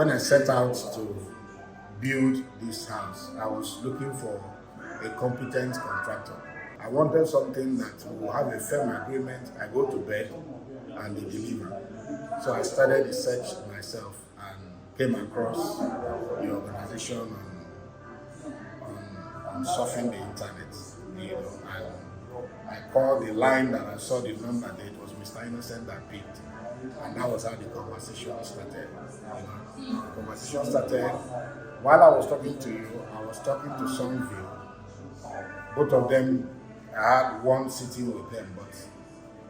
when I set out to build this house, I was looking for a competent contractor. I wanted something that will have a firm agreement. I go to bed and they deliver. So I started the search myself and came across the organization on surfing the internet. And I called the line that I saw the number there. It was Mr. Innocent that picked. And that was how the conversation started. The conversation started while I was talking to you. I was talking to Songville. Both of them, I had one sitting with them, but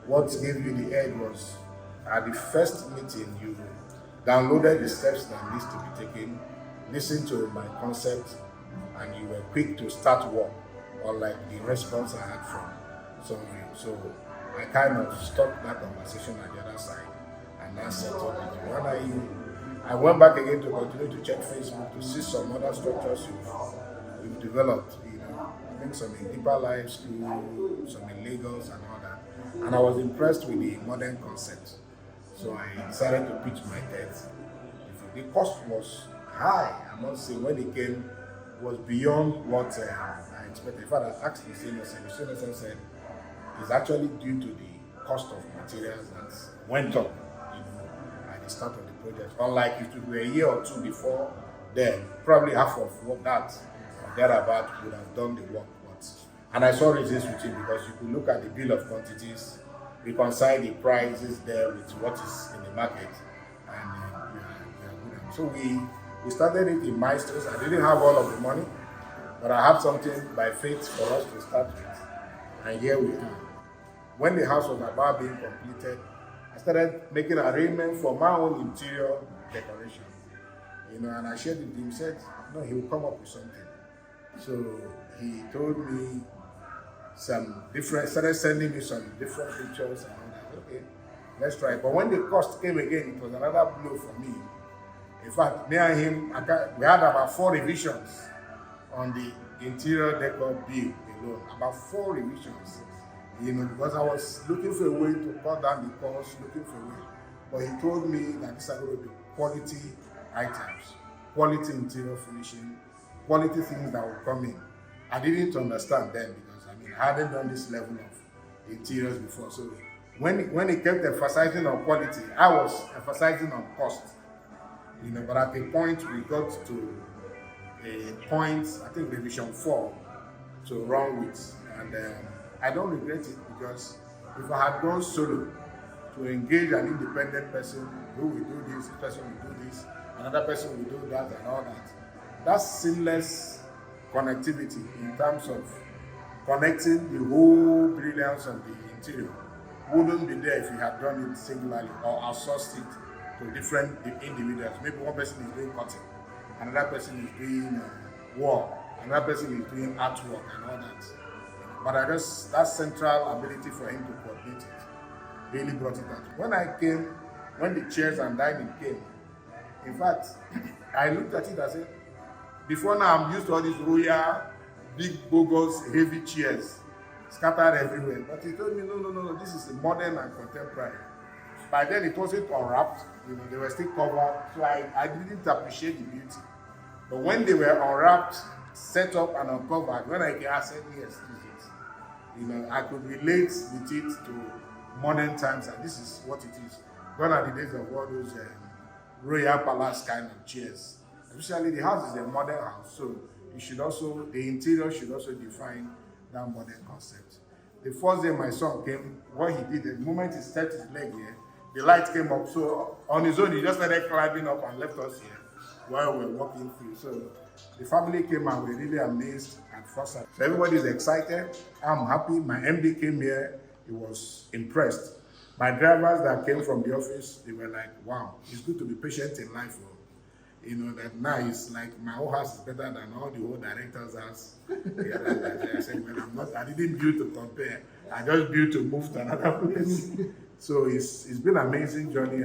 what gave you the edge was at the first meeting you downloaded the steps that needs to be taken, listened to my concept, and you were quick to start work, unlike the response I had from Songville. So I kind of stopped that conversation at the other side, and that settled it. When I went back again to continue to check Facebook to see some other structures you've developed. I think some in Deeper Life School, some in Lagos and all that. And I was impressed with the modern concept. So I decided to pitch my tent. The cost was high, I must say. When it came, it was beyond what I expected. In fact, I asked Mr. Innocent. Mr. Innocent said it's actually due to the cost of materials that went up at the start of the project. Unlike if it were a year or two before, then probably half of what that or thereabout would have done the work. And I saw results with it because you could look at the bill of quantities, reconcile the prices there with what is in the market, and we are good. So we started it in milestones. I didn't have all of the money, but I had something by faith for us to start with, and here we are. When the house was about being completed, I started making arrangements for my own interior decoration, and I shared it with him. He said, no, he will come up with something. So he told me started sending me some different pictures, and I'm like, okay, let's try it. But when the cost came again, it was another blow for me. In fact, me and him, we had about 4 revisions on the interior decor bill alone. About 4 revisions, because I was looking for a way to cut down the cost, looking for a way. But he told me that these are going to be quality items, quality interior finishing, quality things that will come in. I didn't understand then because I hadn't done this level of interiors before. So when he kept emphasizing on quality, I was emphasizing on cost. But at a point we got to a point, I think revision 4 to run with, and I don't regret it because if I had gone solo to engage an independent person who will do this person will do this, another person will do that and all that. That's seamless connectivity in terms of connecting the whole brilliance of the interior wouldn't be there if you had done it singularly or outsourced it to different individuals. Maybe one person is doing cutting, another person is doing wall, another person is doing artwork and all that. But that central ability for him to coordinate it really brought it out. When the chairs and dining came, in fact, I looked at it and said, before now, I'm used to all these royal, big, bogus, heavy chairs scattered everywhere. But he told me, no, this is a modern and contemporary. By then, it wasn't unwrapped. They were still covered. So I didn't appreciate the beauty. But when they were unwrapped, set up and uncovered, when I said, yes, this is it. I could relate with it to modern times, and this is what it is. Gone are the days of all those royal palace kind of chairs. Especially the house is a modern house, so the interior should also define that modern concept. The first day my son came, what he did, the moment he stepped his leg here, the light came up. So on his own, he just started climbing up and left us here while we were walking through. So the family came and we were really amazed at first sight. So everybody is excited. I'm happy. My MD came here. He was impressed. My drivers that came from the office, they were like, wow, it's good to be patient in life. That now it's like my whole house is better than all the whole directors' house. I said, well, I didn't build to compare. I just built to move to another place. So it's been an amazing journey.